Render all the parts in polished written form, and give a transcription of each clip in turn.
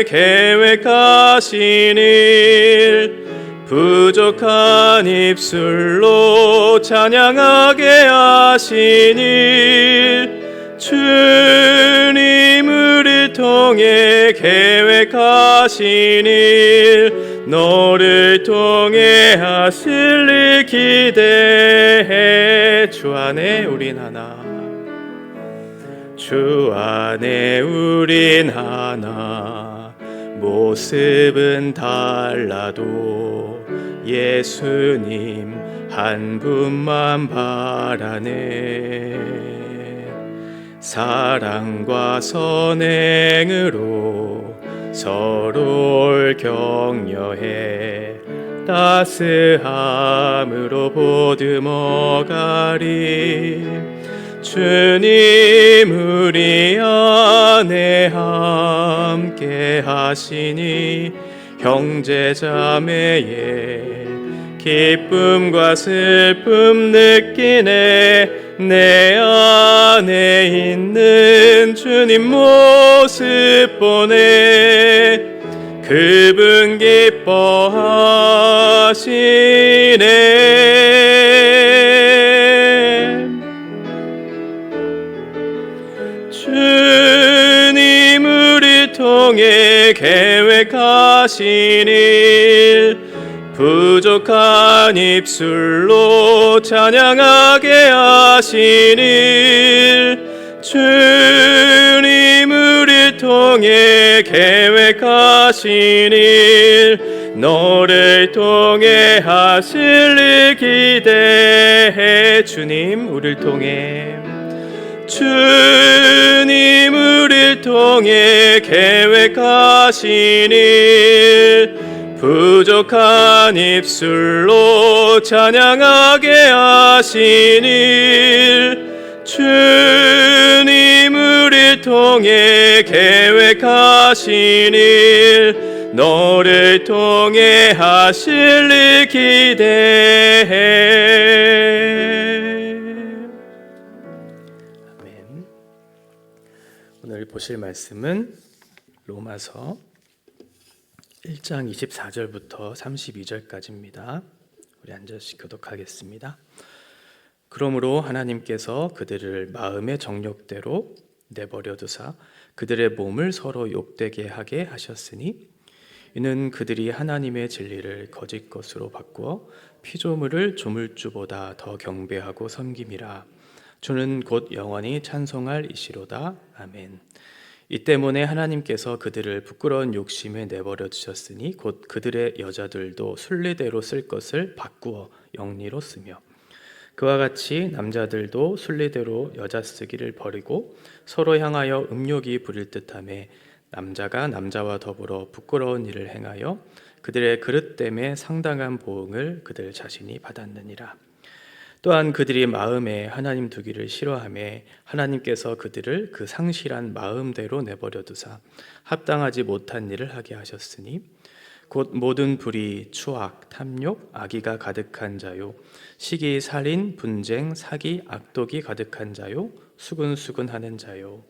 계획하신 일 부족한 입술로 찬양하게 하신 일 주님 우리 통해 계획하신 일 너를 통해 하실 일 기대해 주 안에 우린 하나 주 안에 우린 하나 모습은 달라도 예수님 한 분만 바라네 사랑과 선행으로 서로를 격려해 따스함으로 보듬어가리 주님 우리 안에 함께 하시니 형제자매의 기쁨과 슬픔 느끼네 내 안에 있는 주님 모습 보네 그분 기뻐하시네 주님 우리 통해 계획하신 일 부족한 입술로 찬양하게 하신 일 주님 우리 통해 계획하신 일 너를 통해 하실 일 기대해 주님 우리를 통해 주님 우리를 통해 계획하신 일 부족한 입술로 찬양하게 하신 일 주님 우리를 통해 계획하신 일 너를 통해 하실 일 기대해 아멘. 오늘 보실 말씀은 로마서 1장 24절부터 32절까지입니다. 우리 앉아서 교독하겠습니다. 그러므로 하나님께서 그들을 마음의 정욕대로 내버려 두사 그들의 몸을 서로 욕되게 하게 하셨으니 이는 그들이 하나님의 진리를 거짓 것으로 바꾸어 피조물을 조물주보다 더 경배하고 섬김이라. 주는 곧 영원히 찬송할 이시로다. 아멘. 이 때문에 하나님께서 그들을 부끄러운 욕심에 내버려 두셨으니 곧 그들의 여자들도 순리대로 쓸 것을 바꾸어 영리로 쓰며 그와 같이 남자들도 순리대로 여자 쓰기를 버리고 서로 향하여 음욕이 부릴 듯하며 남자가 남자와 더불어 부끄러운 일을 행하여 그들의 그릇 때문에 상당한 보응을 그들 자신이 받았느니라. 또한 그들이 마음에 하나님 두기를 싫어하며 하나님께서 그들을 그 상실한 마음대로 내버려 두사 합당하지 못한 일을 하게 하셨으니 곧 모든 불의, 추악, 탐욕, 악의가 가득한 자요 시기, 살인, 분쟁, 사기, 악독이 가득한 자요 수근수근하는 자요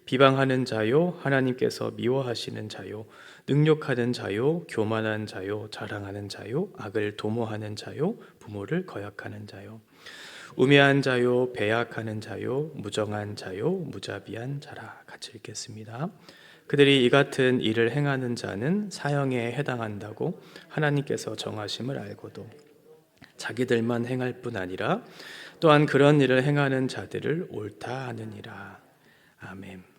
비방하는 자요 하나님께서 미워하시는 자요 능욕하는 자요 교만한 자요 자랑하는 자요 악을 도모하는 자요 부모를 거역하는 자요 우매한 자요 배약하는 자요 무정한 자요 무자비한 자라. 같이 읽겠습니다. 그들이 이 같은 일을 행하는 자는 사형에 해당한다고 하나님께서 정하심을 알고도 자기들만 행할 뿐 아니라 또한 그런 일을 행하는 자들을 옳다 하느니라. 아멘.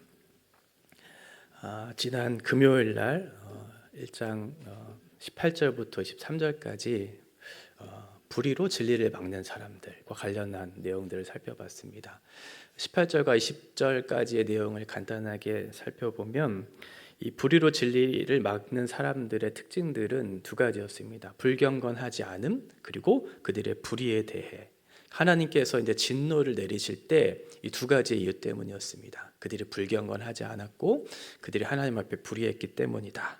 지난 금요일 날 1장 18절부터 23절까지 불의로 진리를 막는 사람들과 관련한 내용들을 살펴봤습니다. 18절과 20절까지의 내용을 간단하게 살펴보면 이 불의로 진리를 막는 사람들의 특징들은 두 가지였습니다. 불경건하지 않음 그리고 그들의 불의에 대해 하나님께서 이제 진노를 내리실 때 이 두 가지의 이유 때문이었습니다. 그들이 불경건하지 않았고 그들이 하나님 앞에 불의했기 때문이다.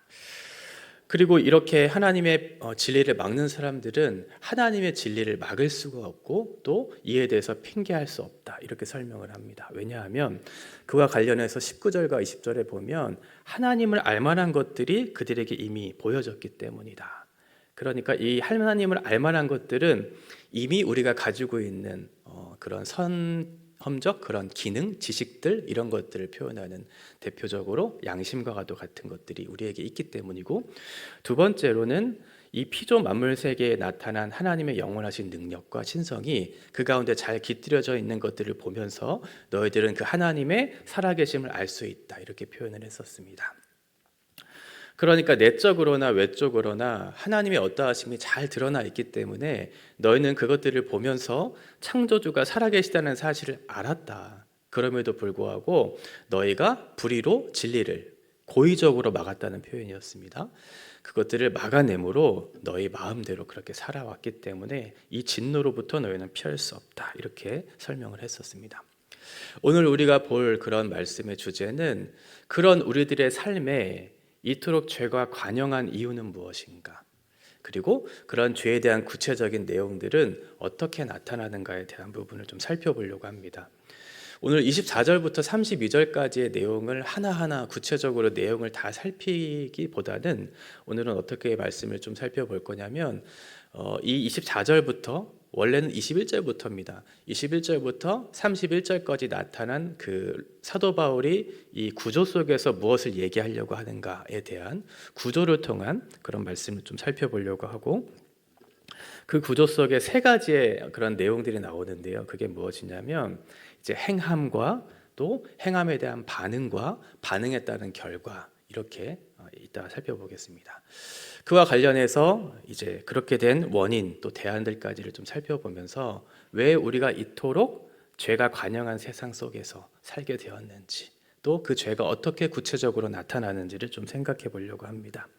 그리고 이렇게 하나님의 진리를 막는 사람들은 하나님의 진리를 막을 수가 없고 또 이에 대해서 핑계할 수 없다, 이렇게 설명을 합니다. 왜냐하면 그와 관련해서 19절과 20절에 보면 하나님을 알만한 것들이 그들에게 이미 보여졌기 때문이다. 그러니까 이 하나님을 알만한 것들은 이미 우리가 가지고 있는 그런 선험적 그런 기능, 지식들, 이런 것들을 표현하는 대표적으로 양심과도 같은 것들이 우리에게 있기 때문이고, 두 번째로는 이 피조 만물 세계에 나타난 하나님의 영원하신 능력과 신성이 그 가운데 잘 깃들여져 있는 것들을 보면서 너희들은 그 하나님의 살아계심을 알 수 있다, 이렇게 표현을 했었습니다. 그러니까 내적으로나 외적으로나 하나님의 어떠하심이 잘 드러나 있기 때문에 너희는 그것들을 보면서 창조주가 살아계시다는 사실을 알았다. 그럼에도 불구하고 너희가 불의로 진리를 고의적으로 막았다는 표현이었습니다. 그것들을 막아내므로 너희 마음대로 그렇게 살아왔기 때문에 이 진노로부터 너희는 피할 수 없다, 이렇게 설명을 했었습니다. 오늘 우리가 볼 그런 말씀의 주제는 그런 우리들의 삶에 이토록 죄가 관영한 이유는 무엇인가, 그리고 그런 죄에 대한 구체적인 내용들은 어떻게 나타나는가에 대한 부분을 좀 살펴보려고 합니다. 오늘 24절부터 32절까지의 내용을 하나하나 구체적으로 내용을 다 살피기보다는 오늘은 어떻게 말씀을 좀 살펴볼 거냐면 이 24절부터, 원래는 21절부터입니다. 21절부터 31절까지 나타난 그 사도 바울이 이 구조 속에서 무엇을 얘기하려고 하는가에 대한 구조를 통한 그런 말씀을 좀 살펴보려고 하고, 그 구조 속에 세 가지의 그런 내용들이 나오는데요. 그게 무엇이냐면 이제 행함과 또 행함에 대한 반응과 반응에 따른 결과, 이렇게 이따 살펴보겠습니다. 그와 관련해서 이제 그렇게 된 원인 또 대안들까지를 좀 살펴보면서 왜 우리가 이토록 죄가 관영한 세상 속에서 살게 되었는지, 또 그 죄가 어떻게 구체적으로 나타나는지를 좀 생각해 보려고 합니다.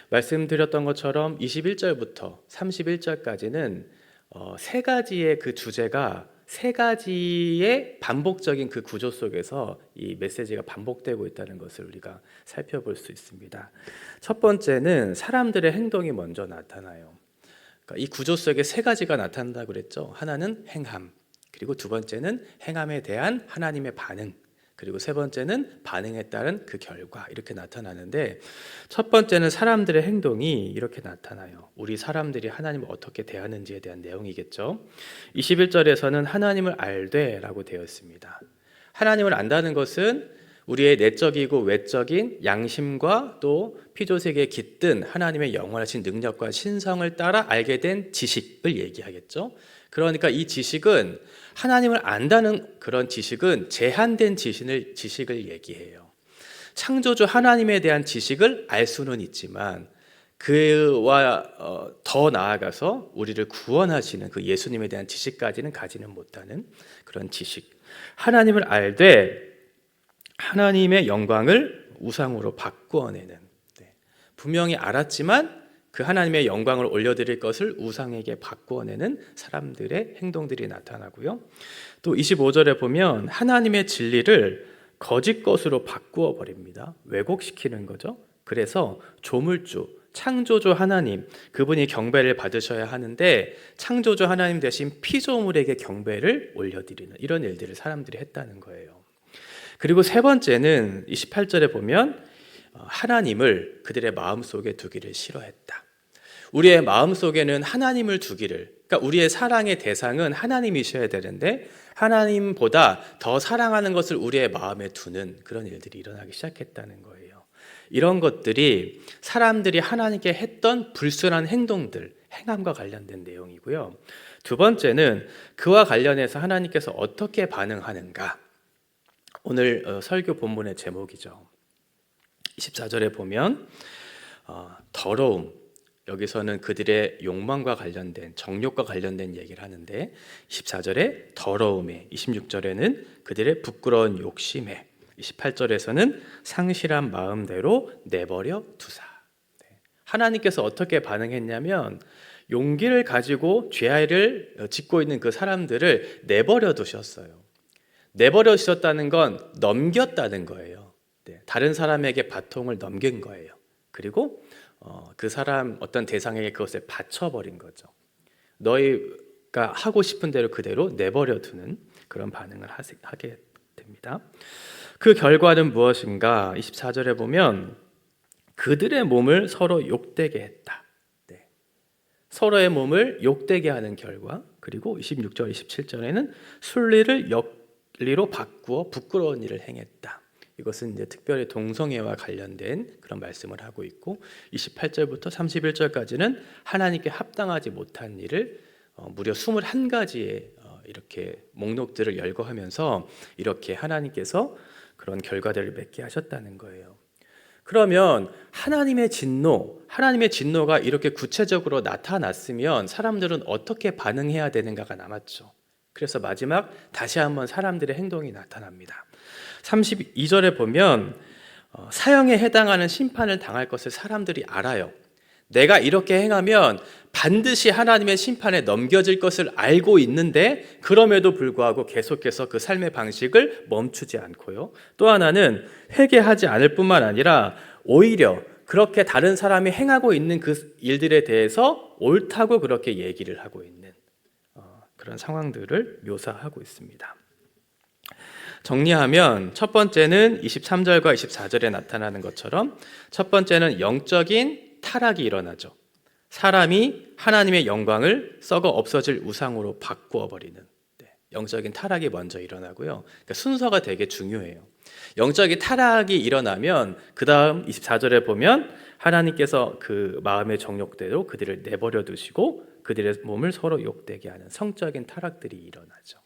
말씀드렸던 것처럼 21절부터 31절까지는 세 가지의 그 주제가 세 가지의 반복적인 그 구조 속에서 이 메시지가 반복되고 있다는 것을 우리가 살펴볼 수 있습니다. 첫 번째는 사람들의 행동이 먼저 나타나요. 그러니까 이 구조 속에 세 가지가 나타난다고 그랬죠. 하나는 행함, 그리고 두 번째는 행함에 대한 하나님의 반응, 그리고 세 번째는 반응에 따른 그 결과, 이렇게 나타나는데, 첫 번째는 사람들의 행동이 이렇게 나타나요. 우리 사람들이 하나님을 어떻게 대하는지에 대한 내용이겠죠. 21절에서는 하나님을 알되 라고 되어 있습니다. 하나님을 안다는 것은 우리의 내적이고 외적인 양심과 또 피조세계에 깃든 하나님의 영원하신 능력과 신성을 따라 알게 된 지식을 얘기하겠죠. 그러니까 이 지식은, 하나님을 안다는 그런 지식은 제한된 지식을 얘기해요. 창조주 하나님에 대한 지식을 알 수는 있지만 그와 더 나아가서 우리를 구원하시는 그 예수님에 대한 지식까지는 가지는 못하는 그런 지식. 하나님을 알되 하나님의 영광을 우상으로 바꾸어내는, 분명히 알았지만 그 하나님의 영광을 올려드릴 것을 우상에게 바꾸어내는 사람들의 행동들이 나타나고요. 또 25절에 보면 하나님의 진리를 거짓 것으로 바꾸어 버립니다. 왜곡시키는 거죠. 그래서 조물주, 창조주 하나님, 그분이 경배를 받으셔야 하는데 창조주 하나님 대신 피조물에게 경배를 올려드리는 이런 일들을 사람들이 했다는 거예요. 그리고 세 번째는 28절에 보면 하나님을 그들의 마음속에 두기를 싫어했다. 우리의 마음속에는 하나님을 두기를, 그러니까 우리의 사랑의 대상은 하나님이셔야 되는데 하나님보다 더 사랑하는 것을 우리의 마음에 두는 그런 일들이 일어나기 시작했다는 거예요. 이런 것들이 사람들이 하나님께 했던 불순한 행동들, 행함과 관련된 내용이고요. 두 번째는 그와 관련해서 하나님께서 어떻게 반응하는가, 오늘 설교 본문의 제목이죠. 24절에 보면 더러움, 여기서는 그들의 욕망과 관련된, 정욕과 관련된 얘기를 하는데 14절에 더러움에, 26절에는 그들의 부끄러운 욕심에, 28절에서는 상실한 마음대로 내버려 두사. 하나님께서 어떻게 반응했냐면 용기를 가지고 죄를 짓고 있는 그 사람들을 내버려 두셨어요. 내버려 두셨다는 건 넘겼다는 거예요. 다른 사람에게 바통을 넘긴 거예요. 그리고 그 사람 어떤 대상에게 그것을 바쳐버린 거죠. 너희가 하고 싶은 대로 그대로 내버려 두는 그런 반응을 하게 됩니다. 그 결과는 무엇인가? 24절에 보면 그들의 몸을 서로 욕되게 했다. 네. 서로의 몸을 욕되게 하는 결과, 그리고 26절, 27절에는 순리를 역리로 바꾸어 부끄러운 일을 행했다. 이것은 이제 특별히 동성애와 관련된 그런 말씀을 하고 있고, 28절부터 31절까지는 하나님께 합당하지 못한 일을 무려 21가지의 이렇게 목록들을 열거하면서 이렇게 하나님께서 그런 결과들을 맺게 하셨다는 거예요. 그러면 하나님의 진노가 이렇게 구체적으로 나타났으면 사람들은 어떻게 반응해야 되는가가 남았죠. 그래서 마지막 다시 한번 사람들의 행동이 나타납니다. 32절에 보면 사형에 해당하는 심판을 당할 것을 사람들이 알아요. 내가 이렇게 행하면 반드시 하나님의 심판에 넘겨질 것을 알고 있는데 그럼에도 불구하고 계속해서 그 삶의 방식을 멈추지 않고요. 또 하나는 회개하지 않을 뿐만 아니라 오히려 그렇게 다른 사람이 행하고 있는 그 일들에 대해서 옳다고 그렇게 얘기를 하고 있는 그런 상황들을 묘사하고 있습니다. 정리하면 첫 번째는 23절과 24절에 나타나는 것처럼 첫 번째는 영적인 타락이 일어나죠. 사람이 하나님의 영광을 썩어 없어질 우상으로 바꾸어 버리는 영적인 타락이 먼저 일어나고요. 그러니까 순서가 되게 중요해요. 영적인 타락이 일어나면 그 다음 24절에 보면 하나님께서 그 마음의 정욕대로 그들을 내버려 두시고 그들의 몸을 서로 욕되게 하는 성적인 타락들이 일어나죠.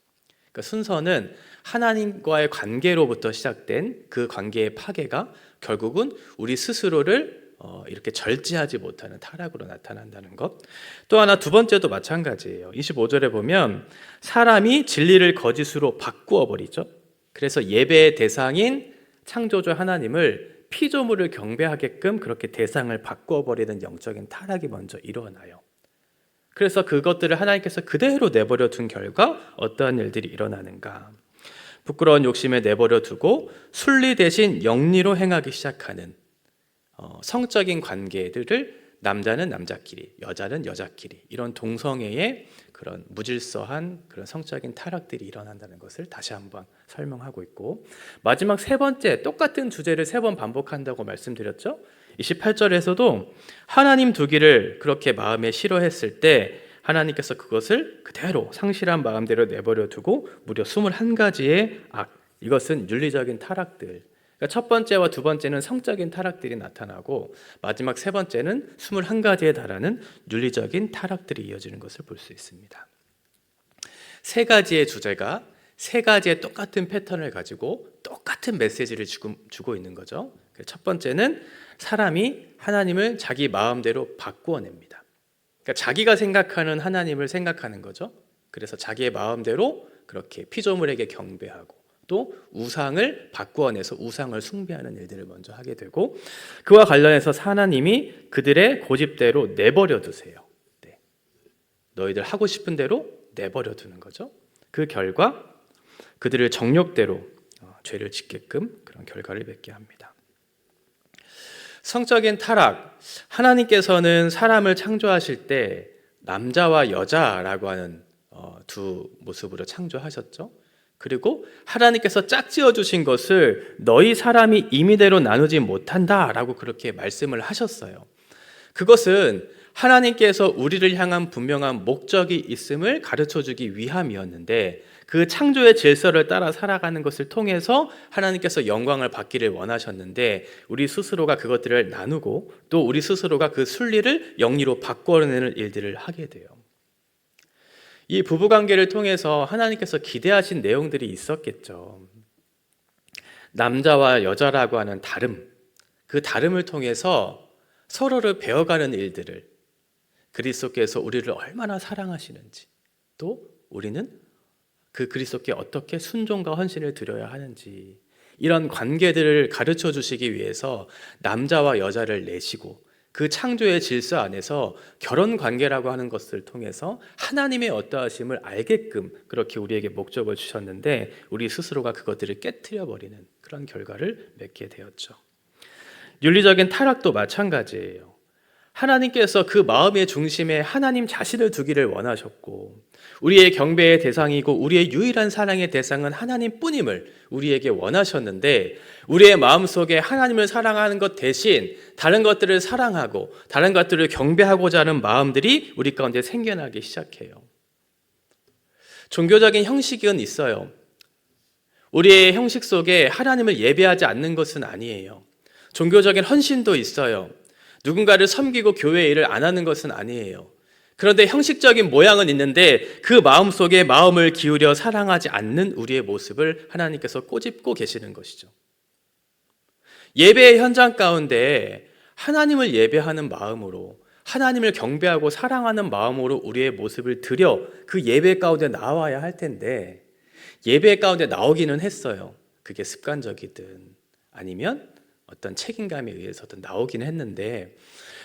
그러니까 순서는 하나님과의 관계로부터 시작된 그 관계의 파괴가 결국은 우리 스스로를 이렇게 절제하지 못하는 타락으로 나타난다는 것. 또 하나 두 번째도 마찬가지예요. 25절에 보면 사람이 진리를 거짓으로 바꾸어 버리죠. 그래서 예배의 대상인 창조주 하나님을 피조물을 경배하게끔 그렇게 대상을 바꾸어 버리는 영적인 타락이 먼저 일어나요. 그래서 그것들을 하나님께서 그대로 내버려 둔 결과 어떠한 일들이 일어나는가? 부끄러운 욕심에 내버려 두고 순리 대신 영리로 행하기 시작하는 성적인 관계들을 남자는 남자끼리, 여자는 여자끼리 이런 동성애의 그런 무질서한 그런 성적인 타락들이 일어난다는 것을 다시 한번 설명하고 있고, 마지막 세 번째 똑같은 주제를 세 번 반복한다고 말씀드렸죠. 28절에서도 하나님 두기를 그렇게 마음에 싫어했을 때 하나님께서 그것을 그대로 상실한 마음대로 내버려 두고 무려 21가지의 악, 이것은 윤리적인 타락들, 그러니까 첫 번째와 두 번째는 성적인 타락들이 나타나고 마지막 세 번째는 21가지에 달하는 윤리적인 타락들이 이어지는 것을 볼 수 있습니다. 세 가지의 주제가 세 가지의 똑같은 패턴을 가지고 똑같은 메시지를 주고 있는 거죠. 첫 번째는 사람이 하나님을 자기 마음대로 바꾸어냅니다. 그러니까 자기가 생각하는 하나님을 생각하는 거죠. 그래서 자기의 마음대로 그렇게 피조물에게 경배하고 또 우상을 바꾸어내서 우상을 숭배하는 일들을 먼저 하게 되고, 그와 관련해서 하나님이 그들의 고집대로 내버려 두세요. 네. 너희들 하고 싶은 대로 내버려 두는 거죠. 그 결과 그들을 정욕대로 죄를 짓게끔 그런 결과를 맺게 합니다. 성적인 타락, 하나님께서는 사람을 창조하실 때 남자와 여자라고 하는 두 모습으로 창조하셨죠. 그리고 하나님께서 짝지어 주신 것을 너희 사람이 임의대로 나누지 못한다라고 그렇게 말씀을 하셨어요. 그것은 하나님께서 우리를 향한 분명한 목적이 있음을 가르쳐 주기 위함이었는데, 그 창조의 질서를 따라 살아가는 것을 통해서 하나님께서 영광을 받기를 원하셨는데 우리 스스로가 그것들을 나누고 또 우리 스스로가 그 순리를 영리로 바꿔내는 일들을 하게 돼요. 이 부부관계를 통해서 하나님께서 기대하신 내용들이 있었겠죠. 남자와 여자라고 하는 다름, 그 다름을 통해서 서로를 배워가는 일들을, 그리스도께서 우리를 얼마나 사랑하시는지, 또 우리는 그 그리스도께 어떻게 순종과 헌신을 드려야 하는지, 이런 관계들을 가르쳐 주시기 위해서 남자와 여자를 내시고 그 창조의 질서 안에서 결혼 관계라고 하는 것을 통해서 하나님의 어떠하심을 알게끔 그렇게 우리에게 목적을 주셨는데 우리 스스로가 그것들을 깨트려 버리는 그런 결과를 맺게 되었죠. 윤리적인 타락도 마찬가지예요. 하나님께서 그 마음의 중심에 하나님 자신을 두기를 원하셨고, 우리의 경배의 대상이고 우리의 유일한 사랑의 대상은 하나님뿐임을 우리에게 원하셨는데, 우리의 마음속에 하나님을 사랑하는 것 대신 다른 것들을 사랑하고 다른 것들을 경배하고자 하는 마음들이 우리 가운데 생겨나기 시작해요. 종교적인 형식은 있어요. 우리의 형식 속에 하나님을 예배하지 않는 것은 아니에요. 종교적인 헌신도 있어요. 누군가를 섬기고 교회 일을 안 하는 것은 아니에요. 그런데 형식적인 모양은 있는데 그 마음 속에 마음을 기울여 사랑하지 않는 우리의 모습을 하나님께서 꼬집고 계시는 것이죠. 예배의 현장 가운데 하나님을 예배하는 마음으로, 하나님을 경배하고 사랑하는 마음으로 우리의 모습을 드려 그 예배 가운데 나와야 할 텐데, 예배 가운데 나오기는 했어요. 그게 습관적이든 아니면 어떤 책임감에 의해서든 나오기는 했는데,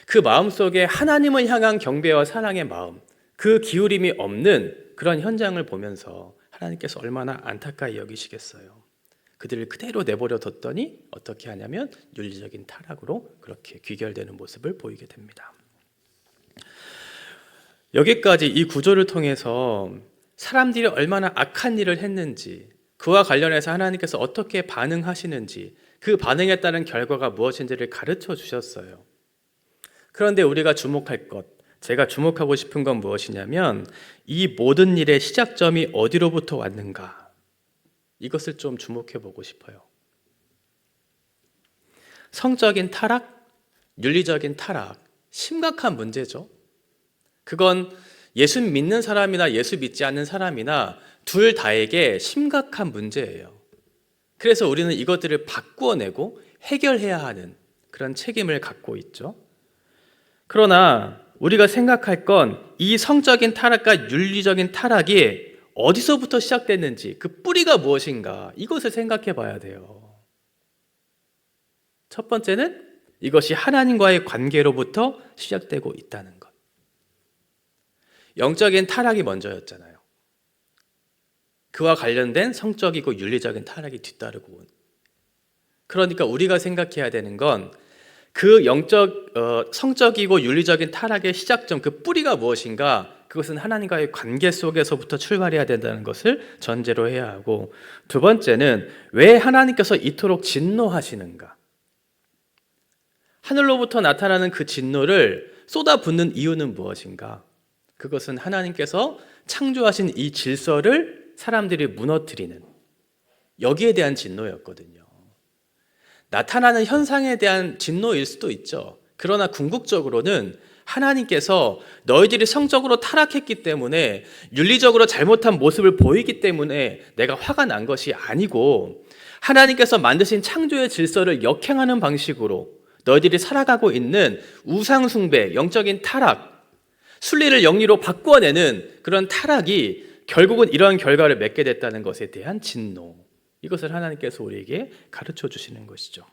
그 마음속에 하나님을 향한 경배와 사랑의 마음, 그 기울임이 없는 그런 현장을 보면서 하나님께서 얼마나 안타까이 여기시겠어요. 그들을 그대로 내버려 뒀더니 어떻게 하냐면 윤리적인 타락으로 그렇게 귀결되는 모습을 보이게 됩니다. 여기까지 이 구조를 통해서 사람들이 얼마나 악한 일을 했는지, 그와 관련해서 하나님께서 어떻게 반응하시는지, 그 반응에 따른 결과가 무엇인지를 가르쳐 주셨어요. 그런데 우리가 주목할 것, 제가 주목하고 싶은 건 무엇이냐면 이 모든 일의 시작점이 어디로부터 왔는가, 이것을 좀 주목해 보고 싶어요. 성적인 타락, 윤리적인 타락, 심각한 문제죠. 그건 예수 믿는 사람이나 예수 믿지 않는 사람이나 둘 다에게 심각한 문제예요. 그래서 우리는 이것들을 바꾸어내고 해결해야 하는 그런 책임을 갖고 있죠. 그러나 우리가 생각할 건 이 성적인 타락과 윤리적인 타락이 어디서부터 시작됐는지, 그 뿌리가 무엇인가, 이것을 생각해 봐야 돼요. 첫 번째는 이것이 하나님과의 관계로부터 시작되고 있다는 것. 영적인 타락이 먼저였잖아요. 그와 관련된 성적이고 윤리적인 타락이 뒤따르고 온. 그러니까 우리가 생각해야 되는 건 그 성적이고 윤리적인 타락의 시작점, 그 뿌리가 무엇인가, 그것은 하나님과의 관계 속에서부터 출발해야 된다는 것을 전제로 해야 하고, 두 번째는 왜 하나님께서 이토록 진노하시는가, 하늘로부터 나타나는 그 진노를 쏟아붓는 이유는 무엇인가, 그것은 하나님께서 창조하신 이 질서를 사람들이 무너뜨리는, 여기에 대한 진노였거든요. 나타나는 현상에 대한 진노일 수도 있죠. 그러나 궁극적으로는 하나님께서 너희들이 성적으로 타락했기 때문에, 윤리적으로 잘못한 모습을 보이기 때문에 내가 화가 난 것이 아니고, 하나님께서 만드신 창조의 질서를 역행하는 방식으로 너희들이 살아가고 있는 우상숭배, 영적인 타락, 순리를 영리로 바꾸어내는 그런 타락이 결국은 이러한 결과를 맺게 됐다는 것에 대한 진노, 이것을 하나님께서 우리에게 가르쳐 주시는 것이죠.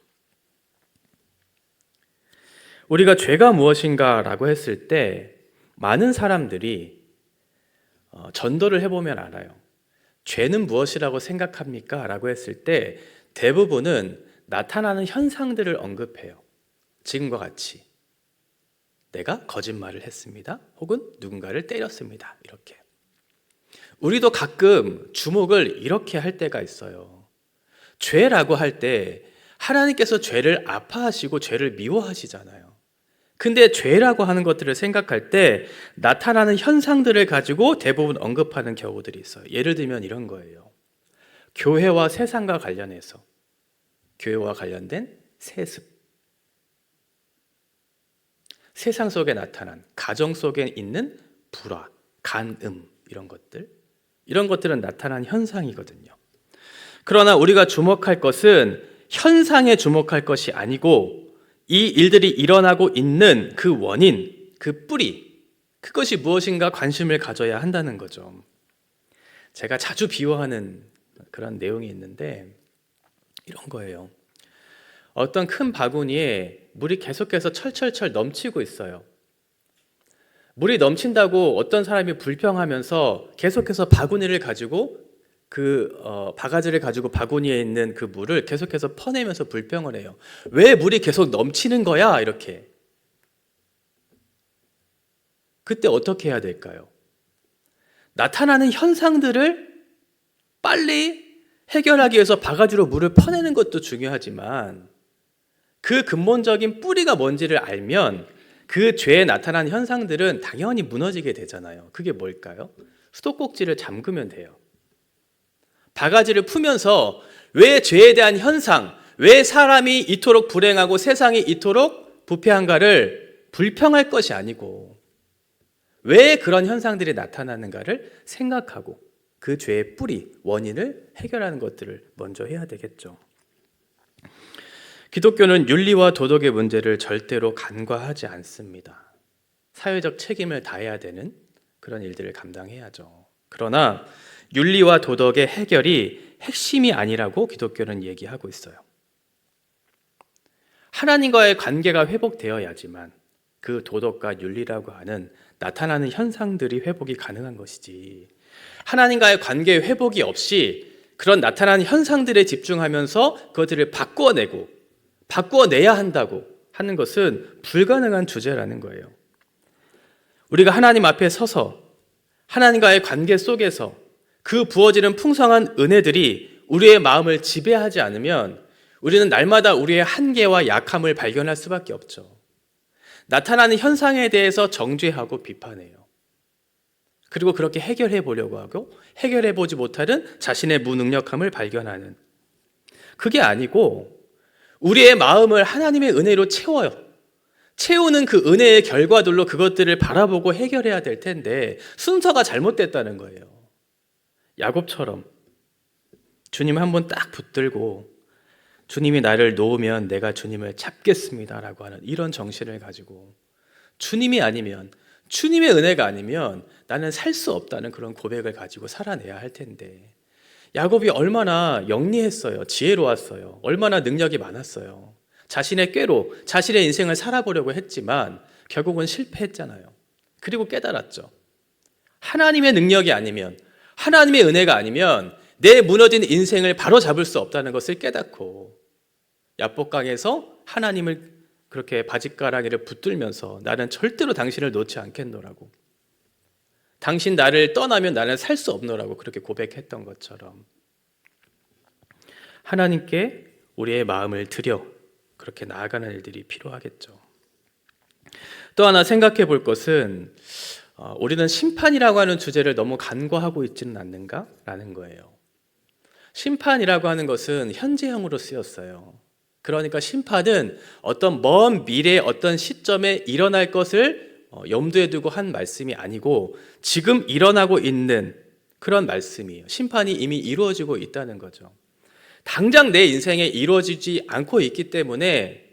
우리가 죄가 무엇인가라고 했을 때 많은 사람들이 전도를 해보면 알아요. 죄는 무엇이라고 생각합니까? 라고 했을 때 대부분은 나타나는 현상들을 언급해요. 지금과 같이 내가 거짓말을 했습니다. 혹은 누군가를 때렸습니다. 이렇게. 우리도 가끔 주목을 이렇게 할 때가 있어요. 죄라고 할 때 하나님께서 죄를 아파하시고 죄를 미워하시잖아요. 근데 죄라고 하는 것들을 생각할 때 나타나는 현상들을 가지고 대부분 언급하는 경우들이 있어요. 예를 들면 이런 거예요. 교회와 세상과 관련해서, 교회와 관련된 세습, 세상 속에 나타난, 가정 속에 있는 불화, 간음, 이런 것들은 나타난 현상이거든요. 그러나 우리가 주목할 것은 현상에 주목할 것이 아니고 이 일들이 일어나고 있는 그 원인, 그 뿌리, 그것이 무엇인가 관심을 가져야 한다는 거죠. 제가 자주 비유하는 그런 내용이 있는데 이런 거예요. 어떤 큰 바구니에 물이 계속해서 철철철 넘치고 있어요. 물이 넘친다고 어떤 사람이 불평하면서 계속해서 바구니를 가지고 바가지를 가지고 바구니에 있는 그 물을 계속해서 퍼내면서 불평을 해요. 왜 물이 계속 넘치는 거야? 이렇게. 그때 어떻게 해야 될까요? 나타나는 현상들을 빨리 해결하기 위해서 바가지로 물을 퍼내는 것도 중요하지만 그 근본적인 뿌리가 뭔지를 알면 그 죄에 나타난 현상들은 당연히 무너지게 되잖아요. 그게 뭘까요? 수도꼭지를 잠그면 돼요. 바가지를 풀면서 왜 죄에 대한 현상, 왜 사람이 이토록 불행하고 세상이 이토록 부패한가를 불평할 것이 아니고 왜 그런 현상들이 나타나는가를 생각하고 그 죄의 뿌리, 원인을 해결하는 것들을 먼저 해야 되겠죠. 기독교는 윤리와 도덕의 문제를 절대로 간과하지 않습니다. 사회적 책임을 다해야 되는 그런 일들을 감당해야죠. 그러나 윤리와 도덕의 해결이 핵심이 아니라고 기독교는 얘기하고 있어요. 하나님과의 관계가 회복되어야지만 그 도덕과 윤리라고 하는 나타나는 현상들이 회복이 가능한 것이지, 하나님과의 관계 회복이 없이 그런 나타나는 현상들에 집중하면서 그것들을 바꾸어내야 한다고 하는 것은 불가능한 주제라는 거예요. 우리가 하나님 앞에 서서 하나님과의 관계 속에서 그 부어지는 풍성한 은혜들이 우리의 마음을 지배하지 않으면 우리는 날마다 우리의 한계와 약함을 발견할 수밖에 없죠. 나타나는 현상에 대해서 정죄하고 비판해요. 그리고 그렇게 해결해 보려고 하고 해결해 보지 못하는 자신의 무능력함을 발견하는, 그게 아니고 우리의 마음을 하나님의 은혜로 채워요. 채우는 그 은혜의 결과들로 그것들을 바라보고 해결해야 될 텐데 순서가 잘못됐다는 거예요. 야곱처럼 주님 한번 딱 붙들고 주님이 나를 놓으면 내가 주님을 잡겠습니다라고 하는 이런 정신을 가지고 주님이 아니면, 주님의 은혜가 아니면 나는 살 수 없다는 그런 고백을 가지고 살아내야 할 텐데, 야곱이 얼마나 영리했어요. 지혜로웠어요. 얼마나 능력이 많았어요. 자신의 꾀로 자신의 인생을 살아보려고 했지만 결국은 실패했잖아요. 그리고 깨달았죠. 하나님의 능력이 아니면, 하나님의 은혜가 아니면 내 무너진 인생을 바로 잡을 수 없다는 것을 깨닫고 야복강에서 하나님을 그렇게 바짓가랑이를 붙들면서 나는 절대로 당신을 놓지 않겠노라고, 당신 나를 떠나면 나는 살 수 없노라고 그렇게 고백했던 것처럼 하나님께 우리의 마음을 드려 그렇게 나아가는 일들이 필요하겠죠. 또 하나 생각해 볼 것은 우리는 심판이라고 하는 주제를 너무 간과하고 있지는 않는가라는 거예요. 심판이라고 하는 것은 현재형으로 쓰였어요. 그러니까 심판은 어떤 먼 미래의 어떤 시점에 일어날 것을 염두에 두고 한 말씀이 아니고 지금 일어나고 있는 그런 말씀이에요. 심판이 이미 이루어지고 있다는 거죠. 당장 내 인생에 이루어지지 않고 있기 때문에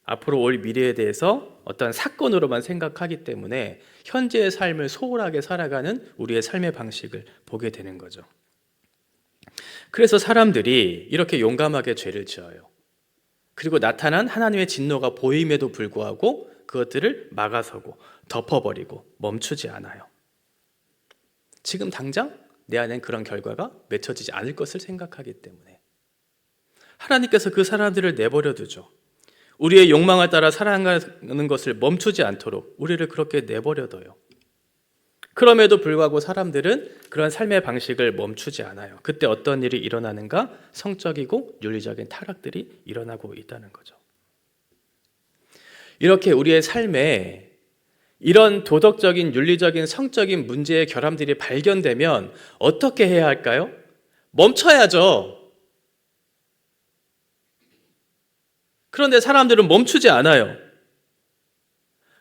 앞으로 올 미래에 대해서 어떤 사건으로만 생각하기 때문에 현재의 삶을 소홀하게 살아가는 우리의 삶의 방식을 보게 되는 거죠. 그래서 사람들이 이렇게 용감하게 죄를 지어요. 그리고 나타난 하나님의 진노가 보임에도 불구하고 그것들을 막아서고 덮어버리고 멈추지 않아요. 지금 당장 내 안엔 그런 결과가 맺혀지지 않을 것을 생각하기 때문에 하나님께서 그 사람들을 내버려 두죠. 우리의 욕망을 따라 살아가는 것을 멈추지 않도록 우리를 그렇게 내버려둬요. 그럼에도 불구하고 사람들은 그런 삶의 방식을 멈추지 않아요. 그때 어떤 일이 일어나는가? 성적이고 윤리적인 타락들이 일어나고 있다는 거죠. 이렇게 우리의 삶에 이런 도덕적인, 윤리적인, 성적인 문제의 결함들이 발견되면 어떻게 해야 할까요? 멈춰야죠. 그런데 사람들은 멈추지 않아요.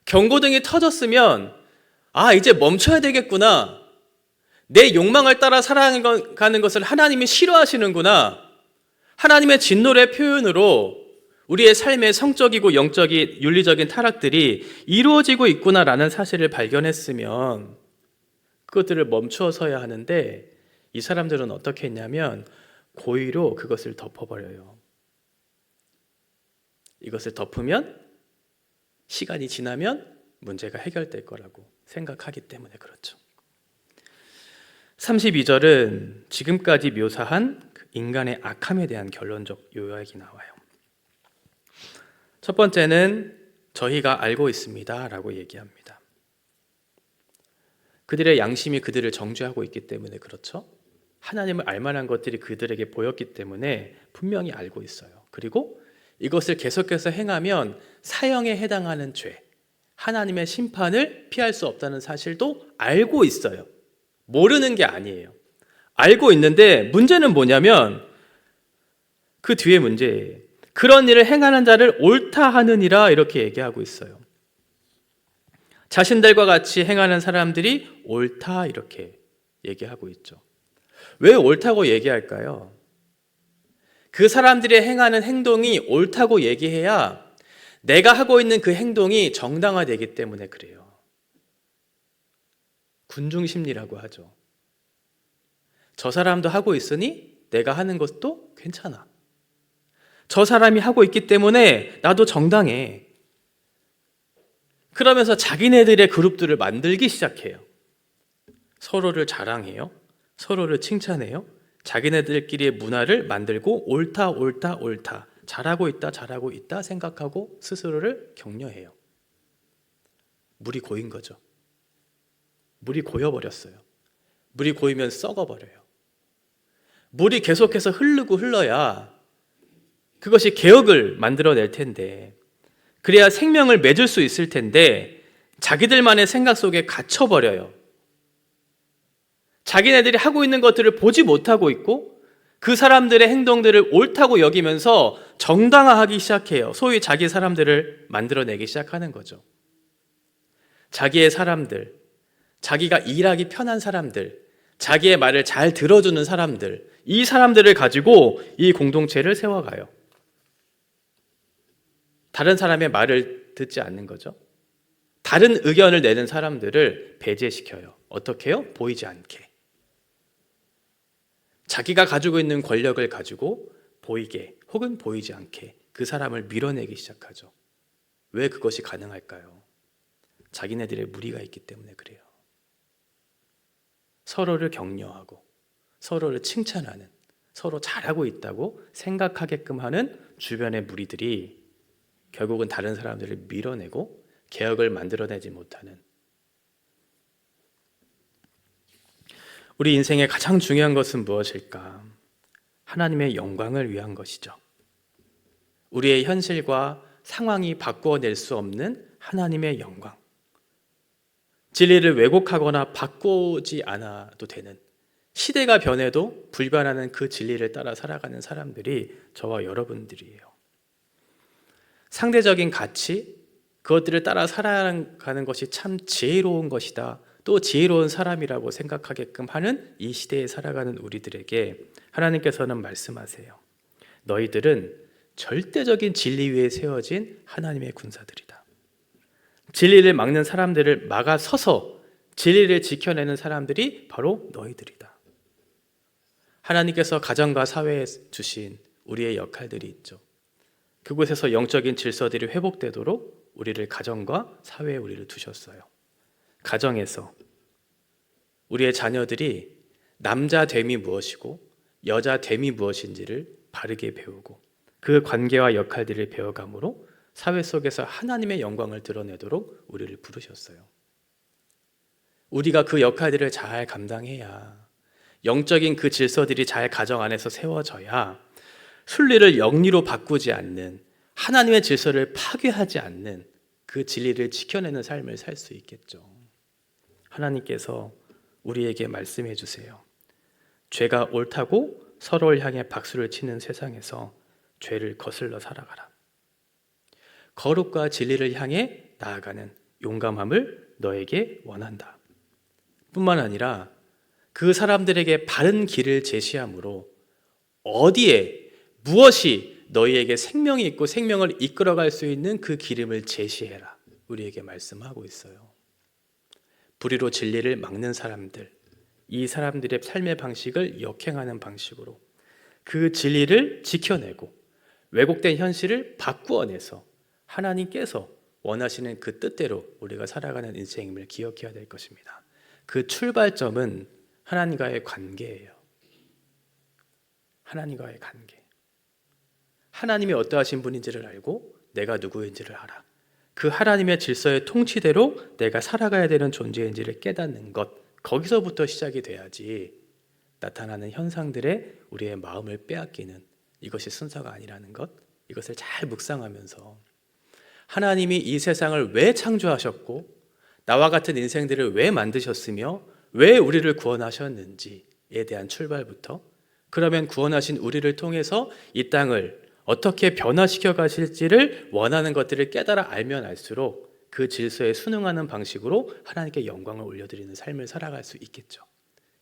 경고등이 터졌으면 이제 멈춰야 되겠구나. 내 욕망을 따라 살아가는 것을 하나님이 싫어하시는구나. 하나님의 진노의 표현으로 우리의 삶의 성적이고 영적인 윤리적인 타락들이 이루어지고 있구나라는 사실을 발견했으면 그것들을 멈추어서야 하는데 이 사람들은 어떻게 했냐면 고의로 그것을 덮어버려요. 이것을 덮으면 시간이 지나면 문제가 해결될 거라고 생각하기 때문에 그렇죠. 32절은 지금까지 묘사한 그 인간의 악함에 대한 결론적 요약이 나와요. 첫 번째는 저희가 알고 있습니다 라고 얘기합니다. 그들의 양심이 그들을 정죄하고 있기 때문에 그렇죠. 하나님을 알만한 것들이 그들에게 보였기 때문에 분명히 알고 있어요. 그리고 이것을 계속해서 행하면 사형에 해당하는 죄, 하나님의 심판을 피할 수 없다는 사실도 알고 있어요. 모르는 게 아니에요. 알고 있는데 문제는 뭐냐면 그 뒤에 문제예요. 그런 일을 행하는 자를 옳다 하느니라 이렇게 얘기하고 있어요. 자신들과 같이 행하는 사람들이 옳다 이렇게 얘기하고 있죠. 왜 옳다고 얘기할까요? 그 사람들이 행하는 행동이 옳다고 얘기해야 내가 하고 있는 그 행동이 정당화되기 때문에 그래요. 군중심리라고 하죠. 저 사람도 하고 있으니 내가 하는 것도 괜찮아. 저 사람이 하고 있기 때문에 나도 정당해. 그러면서 자기네들의 그룹들을 만들기 시작해요. 서로를 자랑해요. 서로를 칭찬해요. 자기네들끼리의 문화를 만들고 옳다 옳다 옳다 잘하고 있다 생각하고 스스로를 격려해요. 물이 고인 거죠. 물이 고여버렸어요. 물이 고이면 썩어버려요. 물이 계속해서 흐르고 흘러야 그것이 개혁을 만들어낼 텐데, 그래야 생명을 맺을 수 있을 텐데 자기들만의 생각 속에 갇혀버려요. 자기네들이 하고 있는 것들을 보지 못하고 있고 그 사람들의 행동들을 옳다고 여기면서 정당화하기 시작해요. 소위 자기 사람들을 만들어내기 시작하는 거죠. 자기의 사람들, 자기가 일하기 편한 사람들, 자기의 말을 잘 들어주는 사람들, 이 사람들을 가지고 이 공동체를 세워가요. 다른 사람의 말을 듣지 않는 거죠. 다른 의견을 내는 사람들을 배제시켜요. 어떻게 해요? 보이지 않게. 자기가 가지고 있는 권력을 가지고 보이게 혹은 보이지 않게 그 사람을 밀어내기 시작하죠. 왜 그것이 가능할까요? 자기네들의 무리가 있기 때문에 그래요. 서로를 격려하고 서로를 칭찬하는, 서로 잘하고 있다고 생각하게끔 하는 주변의 무리들이 결국은 다른 사람들을 밀어내고 개혁을 만들어내지 못하는, 우리 인생의 가장 중요한 것은 무엇일까? 하나님의 영광을 위한 것이죠. 우리의 현실과 상황이 바꾸어낼 수 없는 하나님의 영광. 진리를 왜곡하거나 바꾸지 않아도 되는, 시대가 변해도 불변하는 그 진리를 따라 살아가는 사람들이 저와 여러분들이에요. 상대적인 가치, 그것들을 따라 살아가는 것이 참 지혜로운 것이다, 또 지혜로운 사람이라고 생각하게끔 하는 이 시대에 살아가는 우리들에게 하나님께서는 말씀하세요. 너희들은 절대적인 진리 위에 세워진 하나님의 군사들이다. 진리를 막는 사람들을 막아서서 진리를 지켜내는 사람들이 바로 너희들이다. 하나님께서 가정과 사회에 주신 우리의 역할들이 있죠. 그곳에서 영적인 질서들이 회복되도록 우리를 가정과 사회에 우리를 두셨어요. 가정에서 우리의 자녀들이 남자됨이 무엇이고 여자됨이 무엇인지를 바르게 배우고 그 관계와 역할들을 배워감으로 사회 속에서 하나님의 영광을 드러내도록 우리를 부르셨어요. 우리가 그 역할들을 잘 감당해야, 영적인 그 질서들이 잘 가정 안에서 세워져야 순리를 영리로 바꾸지 않는, 하나님의 질서를 파괴하지 않는 그 진리를 지켜내는 삶을 살 수 있겠죠. 하나님께서 우리에게 말씀해 주세요. 죄가 옳다고 서로를 향해 박수를 치는 세상에서 죄를 거슬러 살아가라. 거룩과 진리를 향해 나아가는 용감함을 너에게 원한다. 뿐만 아니라 그 사람들에게 바른 길을 제시함으로 어디에 무엇이 너희에게 생명이 있고 생명을 이끌어갈 수 있는 그 기름을 제시해라. 우리에게 말씀하고 있어요. 불의로 진리를 막는 사람들, 이 사람들의 삶의 방식을 역행하는 방식으로 그 진리를 지켜내고 왜곡된 현실을 바꾸어내서 하나님께서 원하시는 그 뜻대로 우리가 살아가는 인생임을 기억해야 될 것입니다. 그 출발점은 하나님과의 관계예요. 하나님과의 관계. 하나님이 어떠하신 분인지를 알고 내가 누구인지를 알아. 그 하나님의 질서의 통치대로 내가 살아가야 되는 존재인지를 깨닫는 것, 거기서부터 시작이 돼야지 나타나는 현상들에 우리의 마음을 빼앗기는 이것이 순서가 아니라는 것, 이것을 잘 묵상하면서 하나님이 이 세상을 왜 창조하셨고 나와 같은 인생들을 왜 만드셨으며 왜 우리를 구원하셨는지에 대한 출발부터, 그러면 구원하신 우리를 통해서 이 땅을 어떻게 변화시켜 가실지를 원하는 것들을 깨달아 알면 알수록 그 질서에 순응하는 방식으로 하나님께 영광을 올려드리는 삶을 살아갈 수 있겠죠.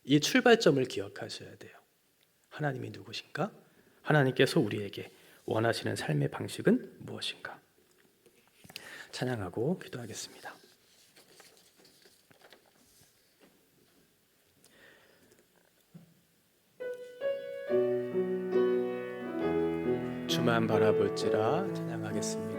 이 출발점을 기억하셔야 돼요. 하나님이 누구신가? 하나님께서 우리에게 원하시는 삶의 방식은 무엇인가? 찬양하고 기도하겠습니다. 주만 바라볼지라 찬양하겠습니다.